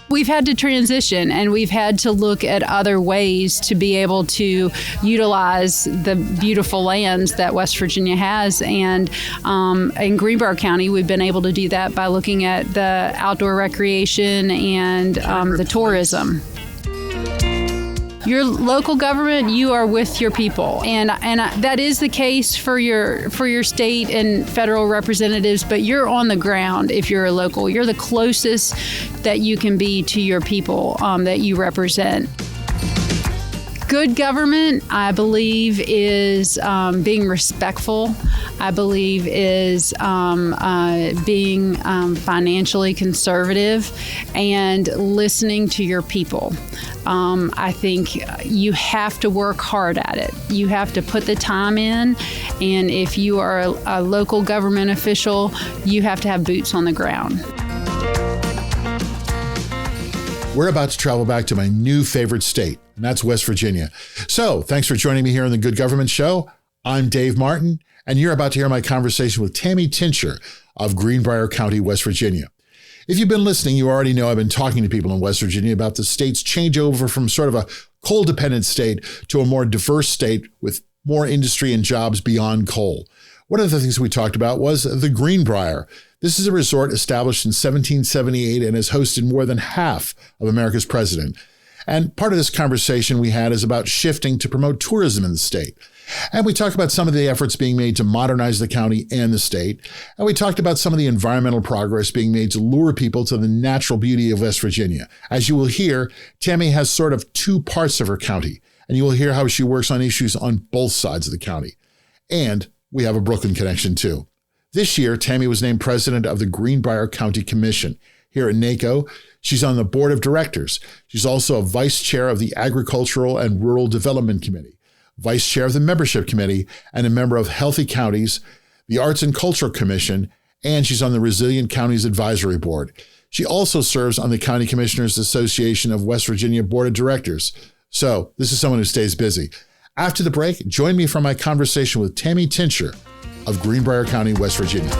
we've had to transition, and we've had to look at other ways to be able to utilize the beautiful lands that West Virginia has. And in Greenbrier County, we've been able to do that by looking at the outdoor recreation and the tourism. Your local government, you are with your people, and that is the case for your state and federal representatives. But you're on the ground if you're a local. You're the closest that you can be to your people that you represent. Good government, I believe, is being respectful. I believe is being financially conservative and listening to your people. I think you have to work hard at it. You have to put the time in, and if you are a local government official, you have to have boots on the ground. We're about to travel back to my new favorite state, and that's West Virginia. So thanks for joining me here on the Good Government Show. I'm Dave Martin, and you're about to hear my conversation with Tammy Tincher of Greenbrier County, West Virginia. If you've been listening, you already know I've been talking to people in West Virginia about the state's changeover from sort of a coal-dependent state to a more diverse state with more industry and jobs beyond coal. One of the things we talked about was the Greenbrier. This is a resort established in 1778 and has hosted more than half of America's president. And part of this conversation we had is about shifting to promote tourism in the state. And we talked about some of the efforts being made to modernize the county and the state. And we talked about some of the environmental progress being made to lure people to the natural beauty of West Virginia. As you will hear, Tammy has sort of two parts of her county, and you will hear how she works on issues on both sides of the county. And we have a Brooklyn connection too. This year, Tammy was named president of the Greenbrier County Commission. Here at NACO, she's on the board of directors. She's also a vice chair of the Agricultural and Rural Development Committee, vice chair of the membership committee, and a member of Healthy Counties, the Arts and Culture Commission, and she's on the Resilient Counties Advisory Board. She also serves on the County Commissioners Association of West Virginia Board of Directors. So this is someone who stays busy. After the break, join me for my conversation with Tammy Tincher of Greenbrier County, West Virginia.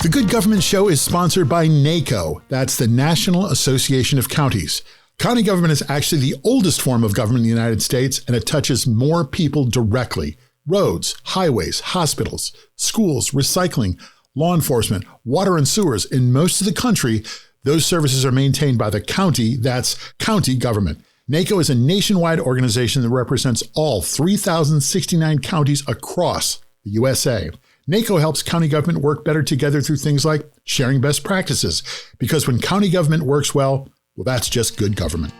The Good Government Show is sponsored by NACO. That's the National Association of Counties. County government is actually the oldest form of government in the United States, and it touches more people directly. Roads, highways, hospitals, schools, recycling, law enforcement, water and sewers. In most of the country, those services are maintained by the county. That's county government. NACO is a nationwide organization that represents all 3,069 counties across the USA. NACO helps county government work better together through things like sharing best practices, because when county government works well, that's just good government.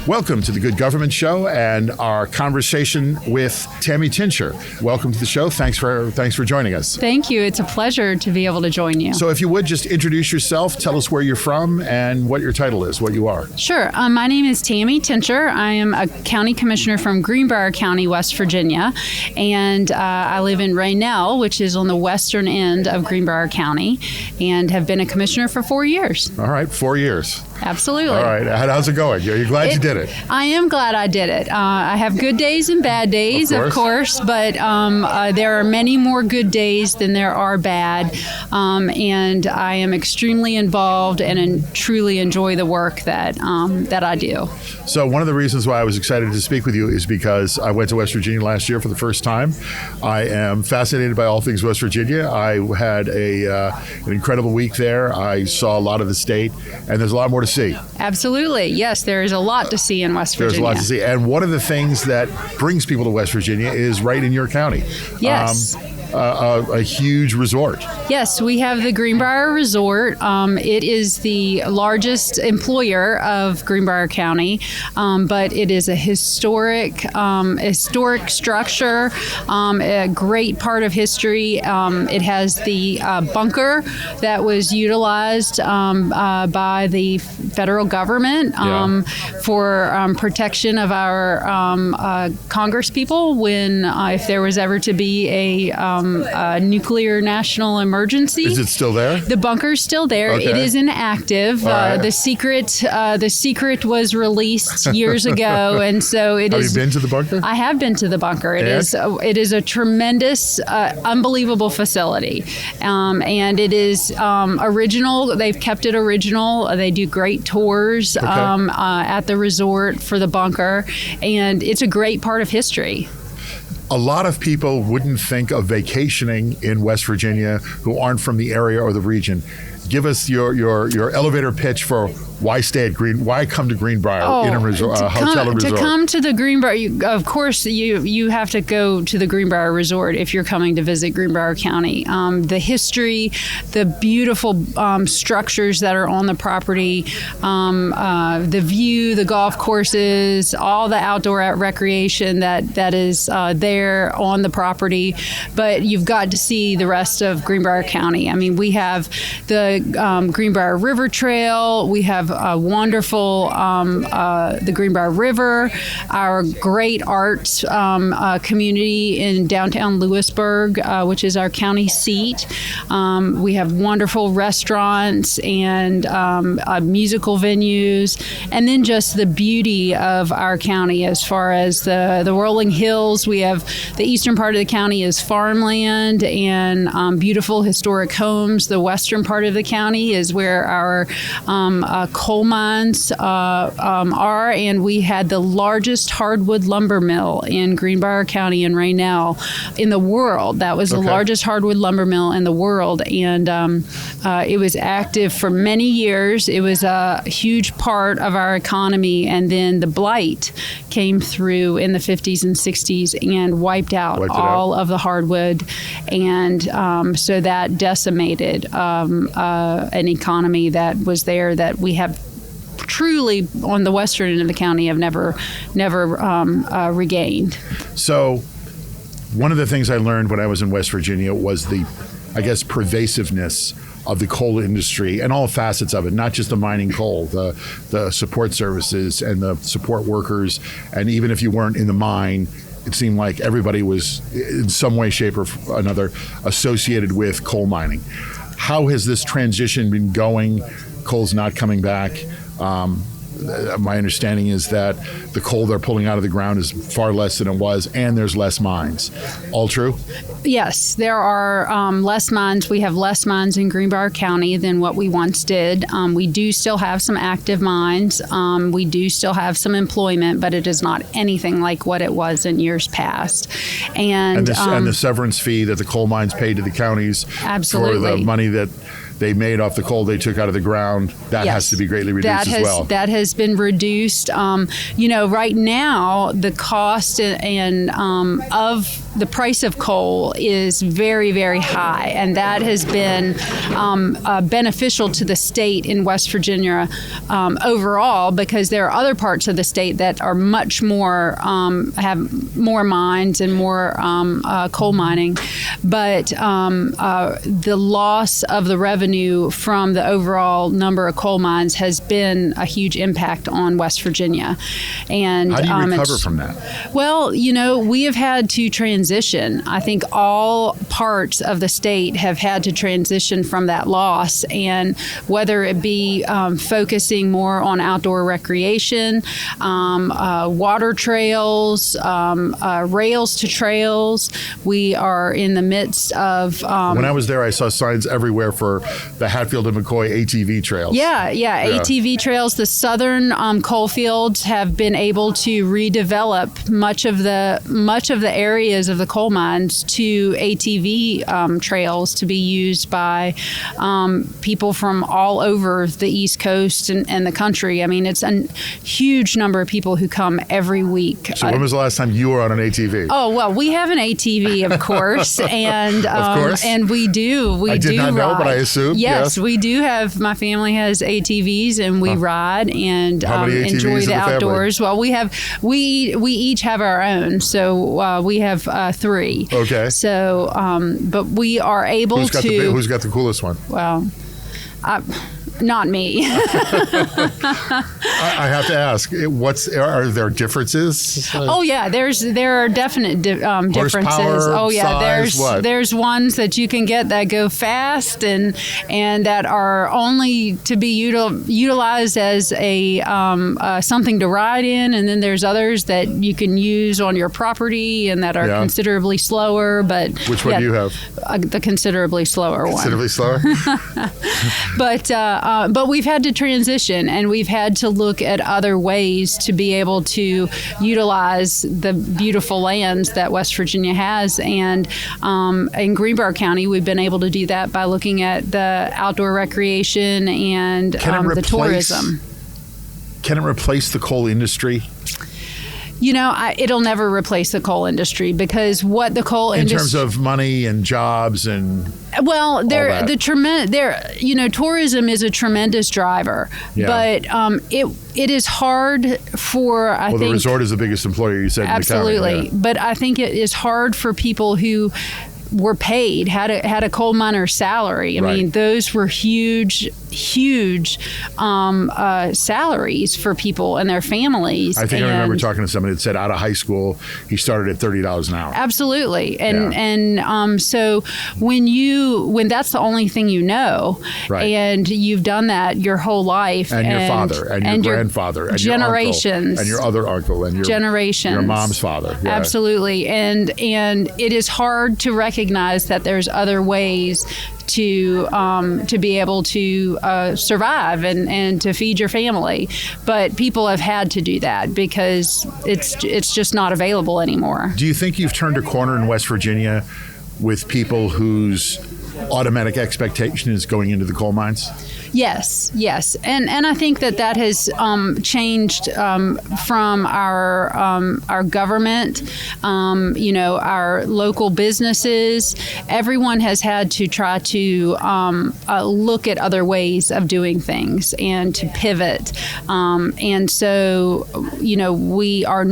Welcome to the Good Government Show and our conversation with Tammy Tincher. Welcome to the show. Thanks for joining us. Thank you. It's a pleasure to be able to join you. So if you would just introduce yourself, tell us where you're from and what your title is, what you are. Sure. My name is Tammy Tincher. I am a county commissioner from Greenbrier County, West Virginia, and I live in Raynell, which is on the western end of Greenbrier County, and have been a commissioner for 4 years. All right, 4 years. Absolutely. All right. How's it going? Are you glad you did it? I am glad I did it. I have good days and bad days, of course, but there are many more good days than there are bad. And I am extremely involved and truly enjoy the work that I do. So one of the reasons why I was excited to speak with you is because I went to West Virginia last year for the first time. I am fascinated by all things West Virginia. I had an incredible week there. I saw a lot of the state, and there's a lot more to see. Absolutely. Yes, there is a lot to see in West Virginia. There's a lot to see. And one of the things that brings people to West Virginia is right in your county. Yes. A huge resort. Yes, we have the Greenbrier Resort. It is the largest employer of Greenbrier County, but it is a historic structure, a great part of history. It has the bunker that was utilized by the federal government for protection of our Congress people when if there was ever to be a nuclear national emergency. Is it still there? The bunker's still there. Okay. It is inactive. Right. The secret was released years ago, and so it is. Have you been to the bunker? I have been to the bunker. It is a tremendous, unbelievable facility, and it is original. They've kept it original. They do great tours at the resort for the bunker, and it's a great part of history. A lot of people wouldn't think of vacationing in West Virginia who aren't from the area or the region. Give us your elevator pitch for why come to Greenbrier in a resort, hotel and resort. To come to the Greenbrier, of course, you have to go to the Greenbrier Resort if you're coming to visit Greenbrier County. The history, the beautiful structures that are on the property, the view, the golf courses, all the outdoor recreation that is there on the property. But you've got to see the rest of Greenbrier County. I mean, we have the Greenbrier River Trail. We have a wonderful the Greenbrier River, our great art community in downtown Lewisburg, which is our county seat. We have wonderful restaurants and musical venues, and then just the beauty of our county as far as the rolling hills. We have the eastern part of the county is farmland and beautiful historic homes. The western part of the county is where our coal mines are, and we had the largest hardwood lumber mill in Greenbrier County in Raynell in the world. That was the largest hardwood lumber mill in the world, and it was active for many years. It was a huge part of our economy, and then the blight came through in the 50s and 60s and wiped out all of the hardwood, and so that decimated an economy that was there that we have truly on the western end of the county have never regained. So one of the things I learned when I was in West Virginia was the, I guess, pervasiveness of the coal industry and all facets of it, not just the mining coal, the support services and the support workers. And even if you weren't in the mine, it seemed like everybody was in some way, shape, or another associated with coal mining. How has this transition been going? Coal's not coming back. My understanding is that the coal they're pulling out of the ground is far less than it was, and there's less mines. All true? Yes, there are less mines. We have less mines in Greenbrier County than what we once did. We do still have some active mines. We do still have some employment, but it is not anything like what it was in years past. And the severance fee that the coal mines paid to the counties for the money that they made off the coal they took out of the ground, that has to be greatly reduced as well. That has been reduced. Right now, the cost and of the price of coal is very, very high, and that has been beneficial to the state in West Virginia overall, because there are other parts of the state that are much more, have more mines and more coal mining. But the loss of the revenue from the overall number of coal mines has been a huge impact on West Virginia. And how do you recover from that? Well, we have had to transition. I think all parts of the state have had to transition from that loss, and whether it be focusing more on outdoor recreation, water trails, rails to trails. We are in the midst of... when I was there, I saw signs everywhere for the Hatfield and McCoy ATV trails. Yeah, ATV trails. The southern coal fields have been able to redevelop much of the areas of the coal mines to ATV trails to be used by people from all over the East Coast and the country. I mean, it's a huge number of people who come every week. So when was the last time you were on an ATV? Oh, well, we have an ATV, of course, and and we do. I did not know, but I assume. Yes, we do have. My family has ATVs, and we ride and enjoy the outdoors. Well, we each have our own, so we have 3. Okay. So, but we are able Who's got the coolest one? Well, Not me. I have to ask, are there differences? Oh yeah, there are definite differences. Oh yeah, size, there's ones that you can get that go fast and that are only to be utilized as a something to ride in, and then there's others that you can use on your property and that are considerably slower. But which one do you have? The considerably slower one. Considerably slower. But we've had to transition, and we've had to look at other ways to be able to utilize the beautiful lands that West Virginia has. And in Greenbrier County, we've been able to do that by looking at the outdoor recreation and the tourism. Can it replace the coal industry? You know, it'll never replace the coal industry, because what the coal industry... In terms of money and jobs and... Well, tourism is a tremendous driver, but it is hard for, I think... Well, the resort is the biggest employer, you said. Absolutely. In the county, But I think it is hard for people who were paid, had a coal miner salary. I mean, those were huge salaries for people and their families. I think I remember talking to somebody that said out of high school, he started at $30 an hour. Absolutely. So when that's the only thing you know, and you've done that your whole life, and your father and your grandfather and generations, your uncle, and your other uncle and your generations, your mom's father. Yeah. Absolutely. And it is hard to recognize that there's other ways to be able to survive and to feed your family, but people have had to do that because it's just not available anymore. Do you think you've turned a corner in West Virginia with people whose automatic expectation is going into the coal mines? Yes, and I think that has changed from our government, our local businesses. Everyone has had to try to look at other ways of doing things and to pivot, and so we are.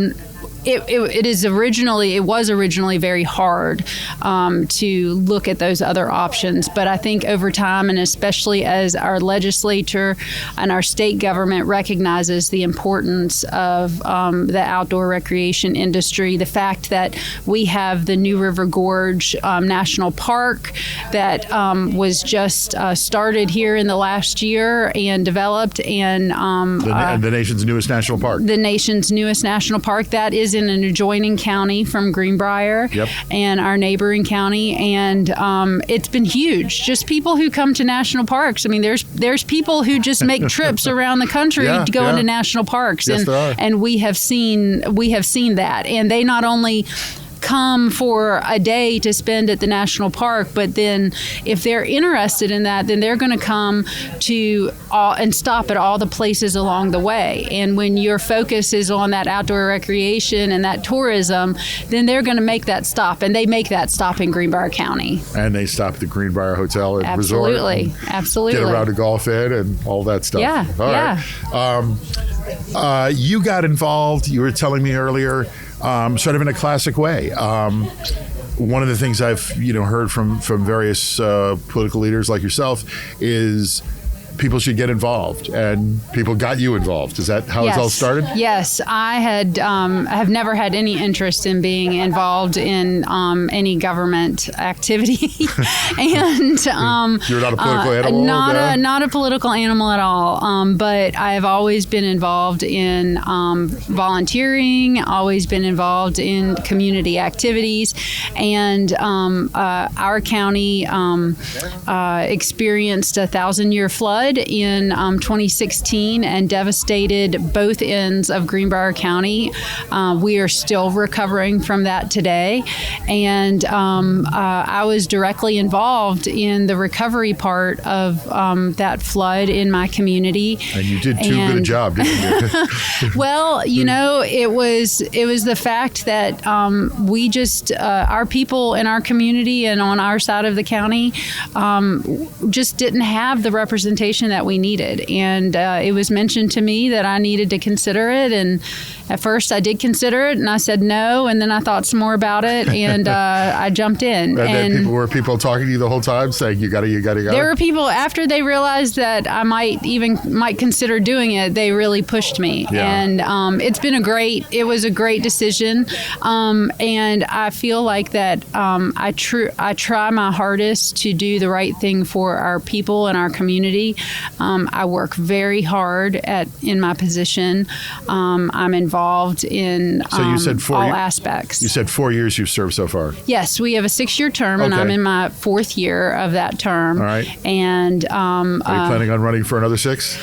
It was originally very hard to look at those other options, but I think over time, and especially as our legislature and our state government recognizes the importance of the outdoor recreation industry, the fact that we have the New River Gorge National Park that was just started here in the last year and developed, and the nation's newest national park. The nation's newest national park that is in an adjoining county from Greenbrier and our neighboring county, and it's been huge. Just people who come to national parks. I mean, there's people who just make trips around the country to go into national parks, and we have seen that, and they not only come for a day to spend at the national park, but then if they're interested in that, then they're going to come to and stop at all the places along the way. And when your focus is on that outdoor recreation and that tourism, then they're going to make that stop, and they make that stop in Greenbrier County. And they stop at the Greenbrier Hotel and Resort. Absolutely. Get around to golf in and all that stuff. Yeah. All right. You got involved, you were telling me earlier, sort of in a classic way. One of the things I've heard from various political leaders like yourself is people should get involved, and people got you involved. Is that how it's all started? Yes, I have never had any interest in being involved in any government activity, and you're not a political animal. Not a political animal at all. But I have always been involved in volunteering, always been involved in community activities, and our county experienced a 1,000-year flood in 2016 and devastated both ends of Greenbrier County. We are still recovering from that today, and I was directly involved in the recovery part of that flood in my community. And you did too good a job, didn't you? Well, it was the fact that we just our people in our community and on our side of the county just didn't have the representation conversation that we needed. And it was mentioned to me that I needed to consider it. And at first I did consider it, and I said no. And then I thought some more about it, and I jumped in. And were people talking to you the whole time saying, you got to go? There were people, after they realized that I might consider doing it, they really pushed me. Yeah. And it was a great decision. And I feel like that I try my hardest to do the right thing for our people and our community. I work very hard in my position. I'm involved in so you said all aspects. You said 4 years you've served so far. Yes, we have a 6-year term, and I'm in my 4th year of that term. All right. And are you planning on running for another 6?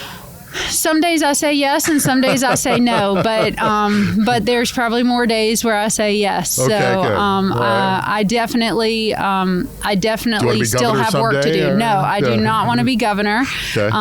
Some days I say yes, and some days I say no. But there's probably more days where I say yes. Okay, so good. Right. I definitely still have work to do. Or? No, I do not want to be governor. Okay.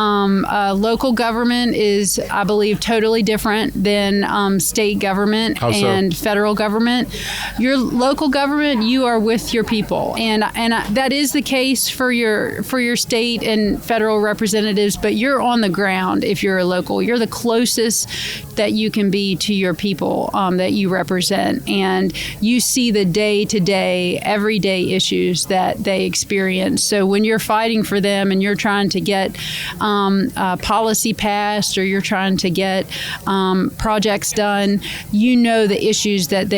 Local government is, I believe, totally different than state government and federal government. Your local government, you are with your people, and that is the case for your state and federal representatives. But you're on the ground if you're a local. You're the closest that you can be to your people that you represent, and you see the day-to-day, everyday issues that they experience. So when you're fighting for them and you're trying to get policy passed, or you're trying to get projects done, you know the issues that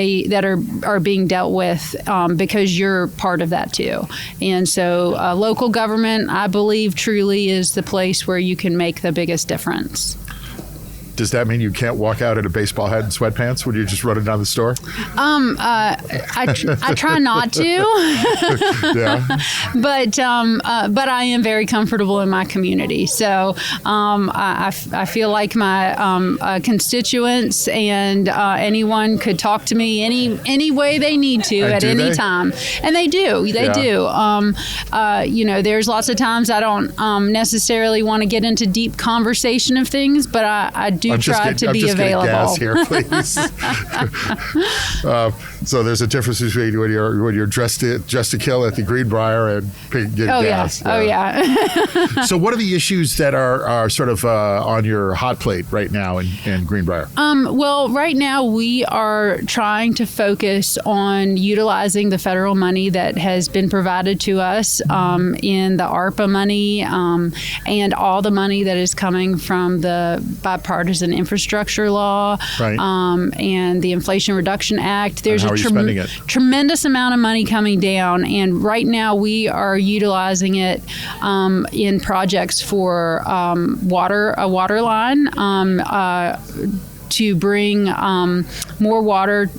are being dealt with because you're part of that too. And so local government, I believe, truly is the place where you can make the biggest difference. Does that mean you can't walk out in a baseball hat and sweatpants when you're just running down the store? I try not to. Yeah. But I am very comfortable in my community. So I feel like my constituents and anyone could talk to me any way they need to at any time. And they do. They do. There's lots of times I don't necessarily want to get into deep conversation of things, but I do try to be available. Gas here, please. So there's a difference between when you're dressed to kill at the Greenbrier and getting gas. Oh yeah. So what are the issues that are sort of on your hot plate right now in Greenbrier? Well, right now we are trying to focus on utilizing the federal money that has been provided to us in the ARPA money and all the money that is coming from the bipartisan infrastructure law, right. And the Inflation Reduction Act. There's a tremendous amount of money coming down, and right now we are utilizing it in projects for a water line. To bring more water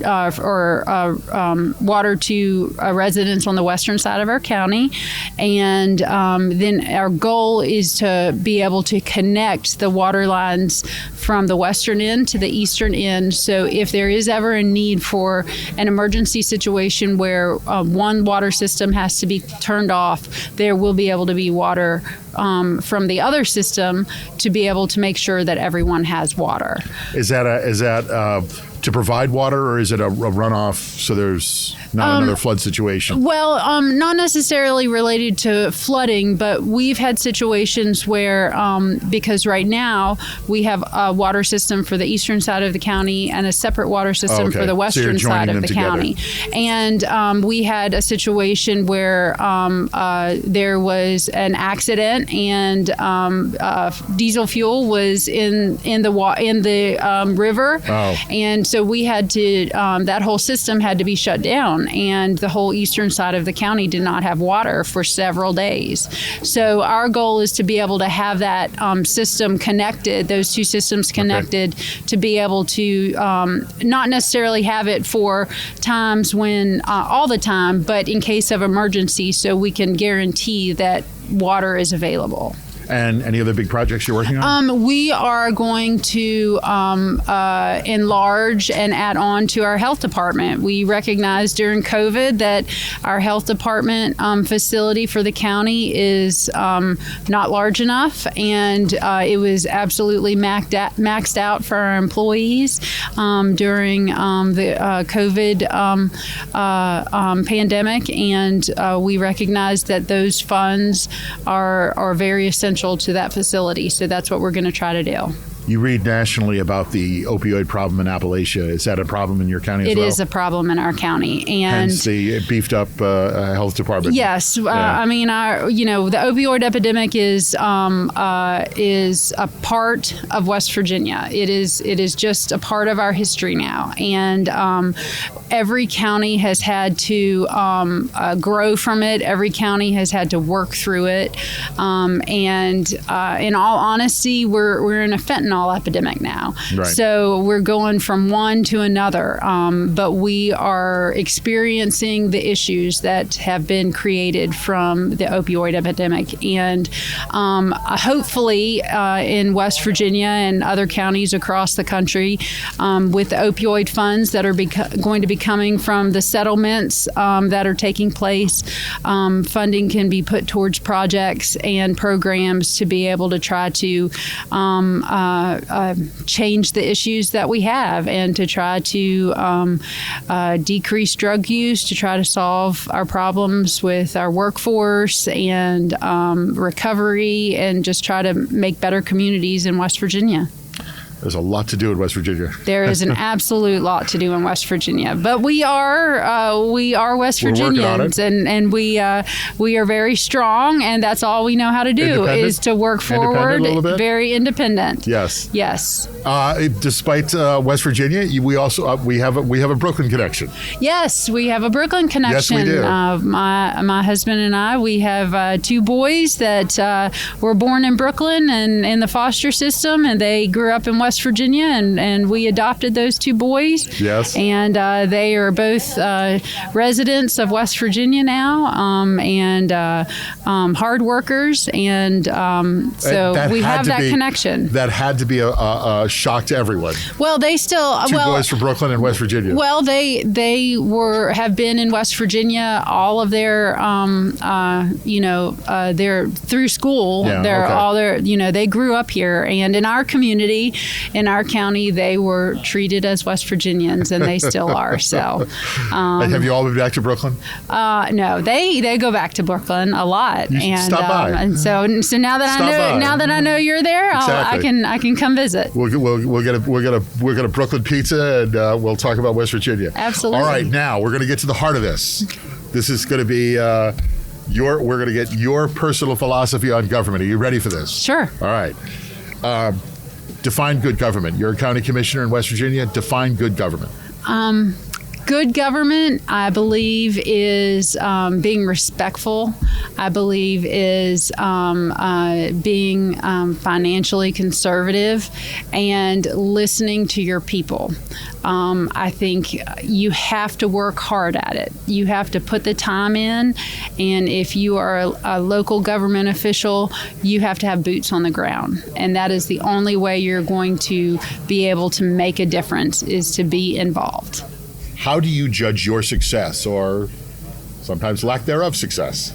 water to residents on the western side of our county. And then our goal is to be able to connect the water lines from the western end to the eastern end. So if there is ever a need for an emergency situation where one water system has to be turned off, there will be able to be water from the other system to be able to make sure that everyone has water. Is that to provide water, or is it a runoff so there's not another flood situation? Well, not necessarily related to flooding, but we've had situations where, because right now we have a water system for the eastern side of the county and a separate water system for the western side of the county. And we had a situation where there was an accident and diesel fuel was in the river. Oh. And so we had to, that whole system had to be shut down, and the whole eastern side of the county did not have water for several days. So our goal is to be able to have that system connected, those two systems connected, to be able to not necessarily have it for times when, all the time, but in case of emergency, so we can guarantee that water is available. And any other big projects you're working on? We are going to enlarge and add on to our health department. We recognized during COVID that our health department facility for the county is not large enough, and it was absolutely maxed out for our employees during the COVID pandemic, and we recognized that those funds are very essential essential to that facility. So that's what we're going to try to do. You read nationally about the opioid problem in Appalachia. Is that a problem in your county as well? It is a problem in our county, and hence the beefed up health department. Yes, I mean, the opioid epidemic is a part of West Virginia. It is just a part of our history now, and every county has had to grow from it. Every county has had to work through it, and in all honesty, we're in a fentanyl epidemic now. Right. So we're going from one to another, but we are experiencing the issues that have been created from the opioid epidemic. And hopefully in West Virginia and other counties across the country, with the opioid funds that are going to be coming from the settlements that are taking place, funding can be put towards projects and programs to be able to try to change the issues that we have and to try to decrease drug use, to try to solve our problems with our workforce and recovery, and just try to make better communities in West Virginia. There's a lot to do in West Virginia. There is an absolute lot to do in West Virginia, but we are West Virginians, and we are very strong, and that's all we know how to do is to work forward. Very independent. Yes. Yes. Despite West Virginia, we also we have a Brooklyn connection. Yes, we have a Brooklyn connection. Yes, we do. My husband and I, we have two boys that were born in Brooklyn and in the foster system, and they grew up in West Virginia, and we adopted those two boys. Yes. And they are both residents of West Virginia now, and hard workers, and so we have that connection. That had to be a shock to everyone. Well, they still two boys from Brooklyn and West Virginia. Well, they have been in West Virginia all of their they're through school. Yeah, they grew up here, and in our community, in our county, they were treated as West Virginians, and they still are. So, have you all been back to Brooklyn? No, they go back to Brooklyn a lot, you and stop by. And so now that I know you're there, exactly. I can come visit. We'll get a Brooklyn pizza, and we'll talk about West Virginia. Absolutely. All right, now we're going to get to the heart of this. This is going to be we're going to get your personal philosophy on government. Are you ready for this? Sure. All right. Define good government. You're a county commissioner in West Virginia. Define good government. Good government, I believe, is being respectful. I believe is being financially conservative and listening to your people. I think you have to work hard at it. You have to put the time in, and if you are a local government official, you have to have boots on the ground, and that is the only way you're going to be able to make a difference, is to be involved. How do you judge your success, or sometimes lack thereof success?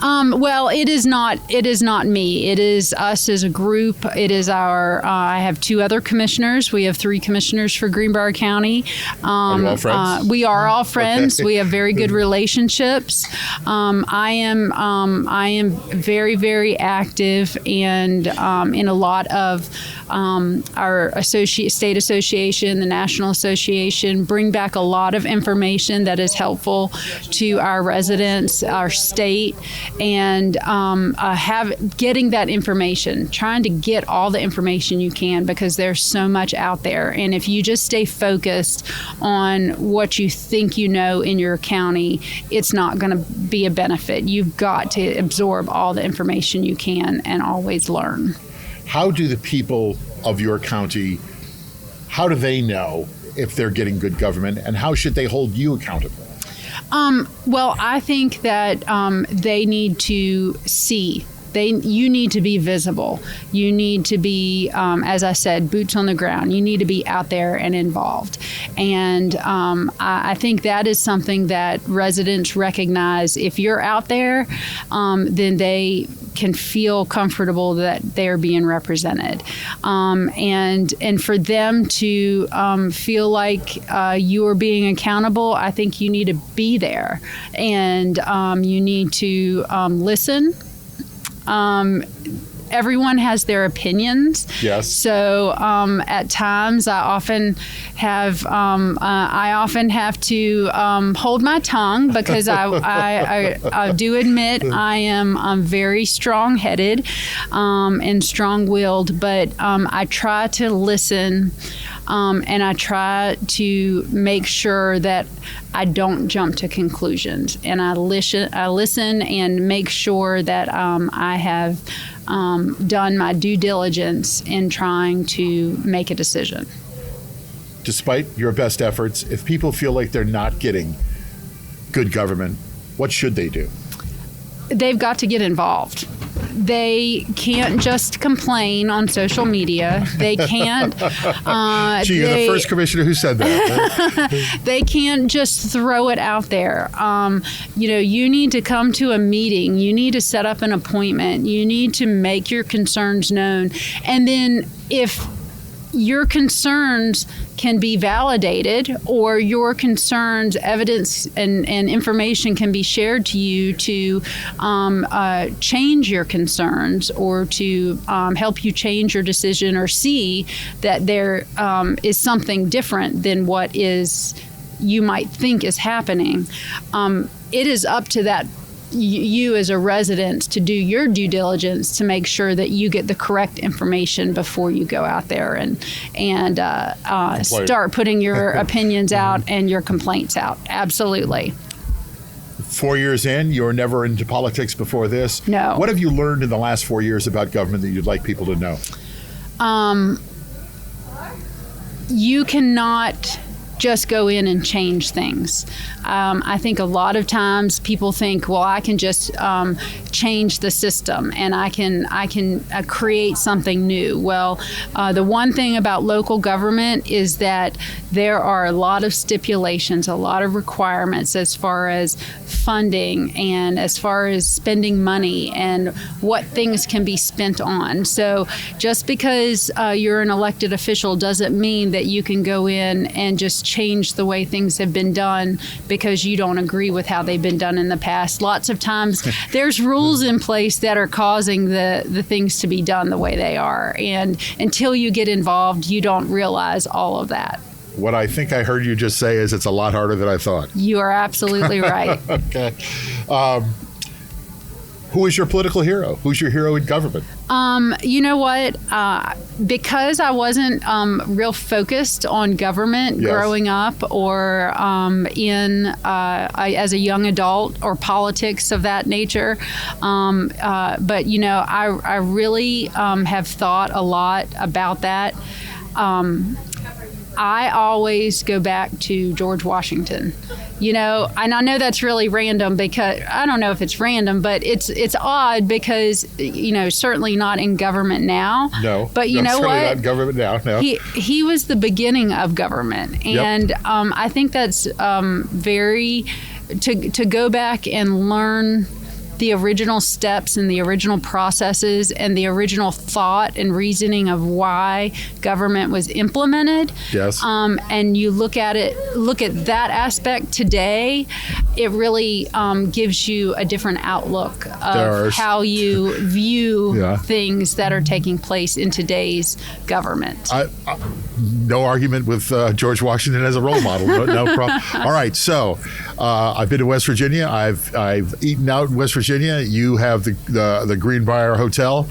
Well, it is not me. It is us as a group. It is I have two other commissioners. We have three commissioners for Greenbrier County. Are you all friends? We are all friends. Okay. We have very good relationships. I am very, very active and in a lot of our state association, the National Association, bring back a lot of information that is helpful to our residents, our state, and getting that information, trying to get all the information you can, because there's so much out there. And if you just stay focused on what you think you know in your county, it's not going to be a benefit. You've got to absorb all the information you can and always learn. How do the people of your county, how do they know if they're getting good government, and how should they hold you accountable? Well, I think that they need to see. You need to be visible. You need to be, as I said, boots on the ground. You need to be out there and involved. And I think that is something that residents recognize. If you're out there, then they can feel comfortable that they're being represented. And for them to feel like you are being accountable, I think you need to be there. And you need to listen. everyone has their opinions. Yes. So at times I often have to hold my tongue because I do admit I'm very strong-headed and strong-willed, but I try to listen and I try to make sure that I don't jump to conclusions, and I listen and make sure that I have done my due diligence in trying to make a decision. Despite your best efforts, if people feel like they're not getting good government, what should they do? They've got to get involved. They can't just complain on social media. They can't. Gee, you're the first commissioner who said that. They can't just throw it out there. You need to come to a meeting. You need to set up an appointment. You need to make your concerns known. And then if your concerns can be validated, or your concerns, evidence and information can be shared to you to change your concerns, or to help you change your decision, or see that there is something different than what is you might think is happening. It is up to that you as a resident to do your due diligence to make sure that you get the correct information before you go out there and start putting your opinions out and your complaints out. Absolutely. 4 years in, you were never into politics before this. No. What have you learned in the last 4 years about government that you'd like people to know? You cannot just go in and change things. I think a lot of times people think, well, I can just change the system and I can create something new. Well, the one thing about local government is that there are a lot of stipulations, a lot of requirements as far as funding and as far as spending money and what things can be spent on. So just because you're an elected official doesn't mean that you can go in and just change the way things have been done because you don't agree with how they've been done in the past. Lots of times there's rules in place that are causing the things to be done the way they are. And until you get involved, you don't realize all of that. What I think I heard you just say is it's a lot harder than I thought. You are absolutely right. Okay. Who is your political hero? Who's your hero in government? You know what? Because I wasn't real focused on government growing up, or as a young adult, or politics of that nature. But I really have thought a lot about that. I always go back to George Washington, and I know that's really random, because I don't know if it's random, but it's odd because, certainly not in government now. No, but you know what? Not in government now. No. He was the beginning of government, and I think that's very to go back and learn the original steps and the original processes and the original thought and reasoning of why government was implemented. Yes. And you look at that aspect today, it really gives you a different outlook of how you view things that are taking place in today's government. No argument with George Washington as a role model. No problem. All right. So I've been to West Virginia. I've eaten out in West Virginia. You have the Greenbrier Hotel.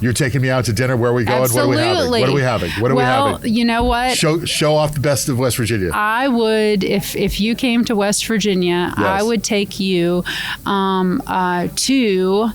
You're taking me out to dinner. Where are we going? Absolutely. What are we having? Well, you know what? Show off the best of West Virginia. I would, if you came to West Virginia, I would take you to...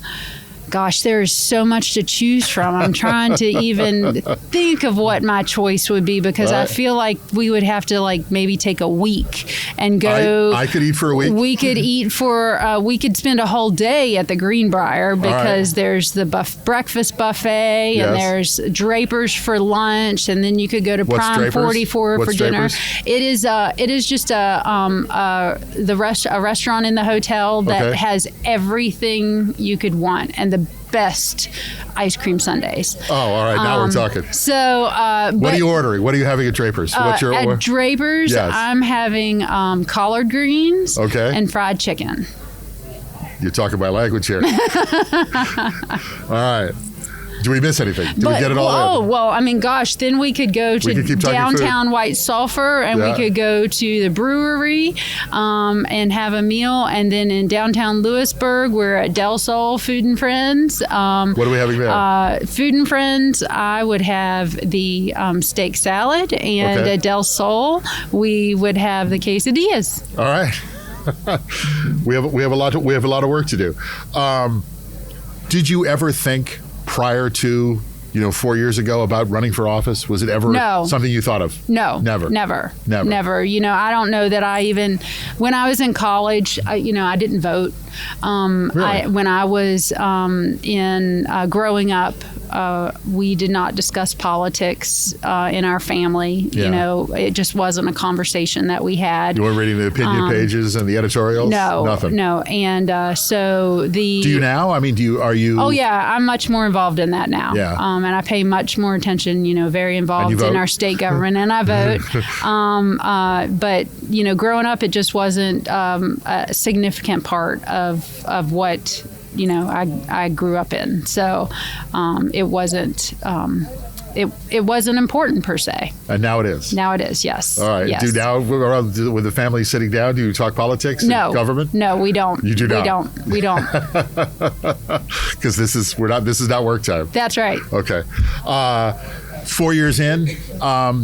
Gosh, there's so much to choose from. I'm trying to even think of what my choice would be, because I feel like we would have to maybe take a week and go. I could eat for a week. We could eat for. We could spend a whole day at the Greenbrier, because there's the breakfast buffet and there's Draper's for lunch, and then you could go to Prime 44 for dinner. It is just a restaurant in the hotel that has everything you could want, and the best ice cream sundaes. Oh, all right. Now we're talking. So, what are you ordering? What are you having at Draper's? What's your at Draper's? I'm having collard greens and fried chicken. You're talking my language here. All right. Do we miss anything? Did we get it all in? Oh, well, I mean, gosh, then we could go to downtown White Sulphur, and we could go to the brewery and have a meal. And then in downtown Lewisburg, we're at Del Sol Food and Friends. What are we having there? Food and Friends, I would have the steak salad. And at Del Sol, we would have the quesadillas. All right. we have a lot of work to do. Did you ever think prior to 4 years ago about running for office? Was it ever something you thought of? No, never. I don't know that I even, when I was in college, I didn't vote. Really? When I was growing up, we did not discuss politics in our family. Yeah. It just wasn't a conversation that we had. You weren't reading the opinion pages and the editorials? No, nothing. No, and so the. Do you now? I mean, are you? Oh yeah, I'm much more involved in that now. Yeah. And I pay much more attention. Very involved in our state government, and I vote. But growing up, it just wasn't a significant part of what I grew up in. So it wasn't. It wasn't important per se. And now it is. Now it is, yes. All right. Yes. Do now with the family sitting down? Do you talk politics? No. And government? No, we don't. You do not. We don't. Because this is not work time. That's right. Okay. 4 years in,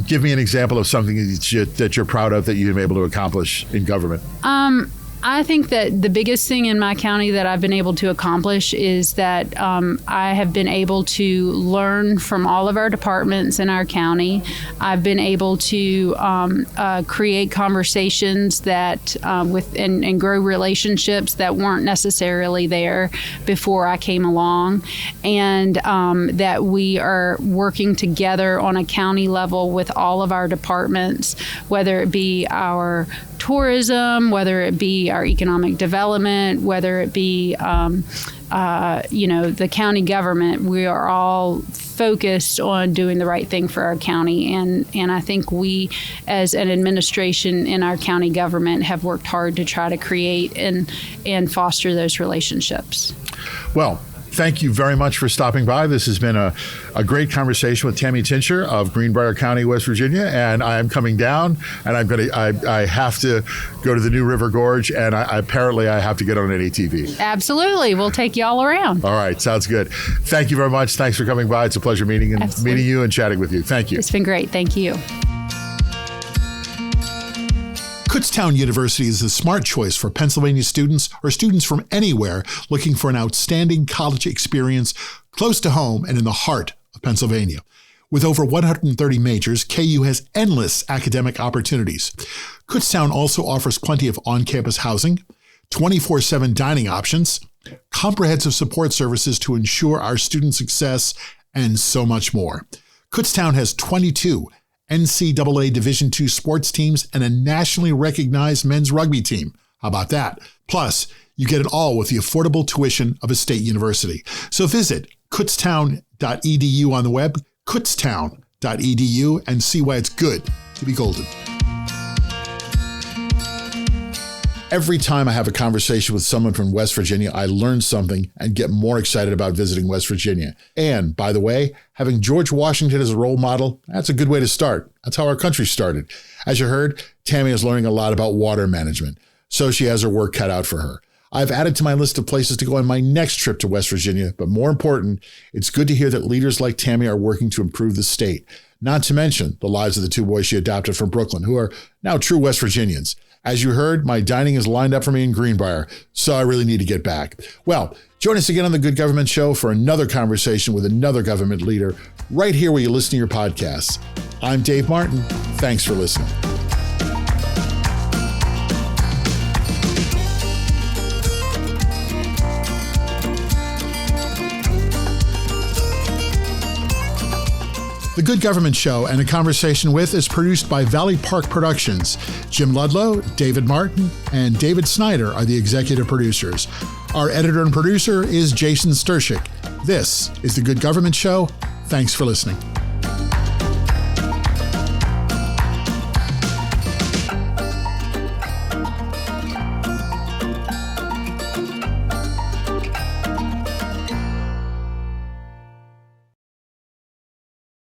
give me an example of something that you're proud of that you've been able to accomplish in government. I think that the biggest thing in my county that I've been able to accomplish is that I have been able to learn from all of our departments in our county. I've been able to create conversations that and grow relationships that weren't necessarily there before I came along, and that we are working together on a county level with all of our departments, whether it be our tourism, whether it be our economic development, whether it be, the county government. We are all focused on doing the right thing for our county. And I think we, as an administration in our county government, have worked hard to try to create and foster those relationships. Well, thank you very much for stopping by. This has been a great conversation with Tammy Tincher of Greenbrier County, West Virginia, and I am coming down, and I have to go to the New River Gorge, and apparently I have to get on an ATV. Absolutely. We'll take you all around. All right. Sounds good. Thank you very much. Thanks for coming by. It's a pleasure meeting you and chatting with you. Thank you. It's been great. Thank you. Kutztown University is a smart choice for Pennsylvania students or students from anywhere looking for an outstanding college experience close to home and in the heart of Pennsylvania. With over 130 majors, KU has endless academic opportunities. Kutztown also offers plenty of on-campus housing, 24/7 dining options, comprehensive support services to ensure our student success, and so much more. Kutztown has 22 NCAA Division II sports teams and a nationally recognized men's rugby team. How about that? Plus, you get it all with the affordable tuition of a state university. So visit kutztown.edu on the web, kutztown.edu, and see why it's good to be golden. Every time I have a conversation with someone from West Virginia, I learn something and get more excited about visiting West Virginia. And by the way, having George Washington as a role model, that's a good way to start. That's how our country started. As you heard, Tammy is learning a lot about water management, so she has her work cut out for her. I've added to my list of places to go on my next trip to West Virginia, but more important, it's good to hear that leaders like Tammy are working to improve the state, not to mention the lives of the two boys she adopted from Brooklyn, who are now true West Virginians. As you heard, my dining is lined up for me in Greenbrier, so I really need to get back. Well, join us again on The Good Government Show for another conversation with another government leader, right here where you listen to your podcasts. I'm Dave Martin. Thanks for listening. The Good Government Show and A Conversation With is produced by Valley Park Productions. Jim Ludlow, David Martin, and David Snyder are the executive producers. Our editor and producer is Jason Stershik. This is The Good Government Show. Thanks for listening.